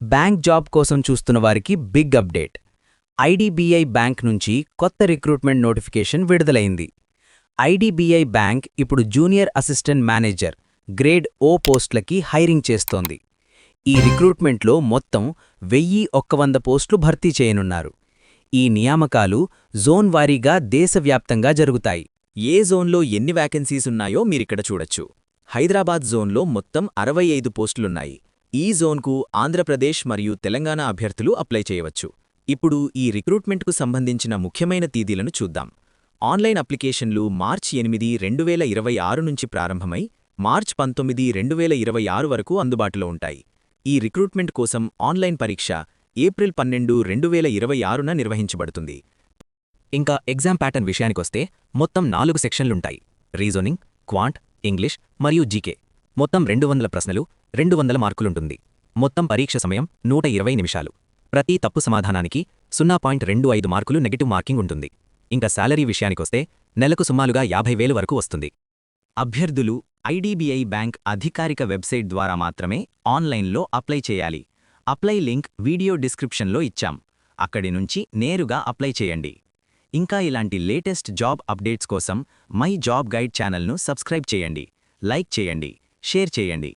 Bank job కోసం చూస్తున్న వారికి బిగ్ అప్డేట్. ఐడీబీఐ బ్యాంక్ నుంచి కొత్త రిక్రూట్మెంట్ నోటిఫికేషన్ విడుదలైంది. ఐడీబీఐ బ్యాంక్ ఇప్పుడు జూనియర్ అసిస్టెంట్ మేనేజర్ గ్రేడ్ ఓ పోస్టులకి హైరింగ్ చేస్తోంది. ఈ రిక్రూట్మెంట్లో మొత్తం 1100 పోస్టులు భర్తీ చేయనున్నారు. ఈ నియామకాలు జోన్ వారీగా దేశవ్యాప్తంగా జరుగుతాయి. ఏ జోన్లో ఎన్ని వ్యాకెన్సీస్ ఉన్నాయో మీరిక్కడ చూడొచ్చు. హైదరాబాద్ జోన్లో మొత్తం 65 పోస్టులున్నాయి. ఈ జోన్కు ఆంధ్రప్రదేశ్ మరియు తెలంగాణ అభ్యర్థులు అప్లై చేయవచ్చు. ఇప్పుడు ఈ రిక్రూట్మెంట్కు సంబంధించిన ముఖ్యమైన తేదీలను చూద్దాం. ఆన్లైన్ అప్లికేషన్లు మార్చి 8, 2026 నుంచి ప్రారంభమై మార్చి 19, 2026 వరకు అందుబాటులో ఉంటాయి. ఈ రిక్రూట్మెంట్ కోసం ఆన్లైన్ పరీక్ష ఏప్రిల్ 12, 2026న నిర్వహించబడుతుంది. ఇంకా ఎగ్జామ్ ప్యాటర్న్ విషయానికొస్తే మొత్తం 4 సెక్షన్లుంటాయి. రీజనింగ్, క్వాంట్, ఇంగ్లీష్ మరియు జీకే. మొత్తం 200 ప్రశ్నలు, 200 మార్కులుంటుంది. మొత్తం పరీక్ష సమయం 120 నిమిషాలు. ప్రతి తప్పు సమాధానానికి 0.25 మార్కులు నెగటివ్ మార్కింగ్ ఉంటుంది. ఇంకా శాలరీ విషయానికొస్తే నెలకు సుమారుగా 50,000 వరకు వస్తుంది. అభ్యర్థులు ఐడీబీఐ బ్యాంక్ అధికారిక వెబ్సైట్ ద్వారా మాత్రమే ఆన్లైన్లో అప్లై చేయాలి. అప్లై లింక్ వీడియో డిస్క్రిప్షన్లో ఇచ్చాం. అక్కడి నుంచి నేరుగా అప్లై చేయండి. ఇంకా ఇలాంటి లేటెస్ట్ జాబ్ అప్డేట్స్ కోసం మై జాబ్ గైడ్ ఛానల్ను సబ్స్క్రైబ్ చేయండి, లైక్ చేయండి, షేర్ చేయండి.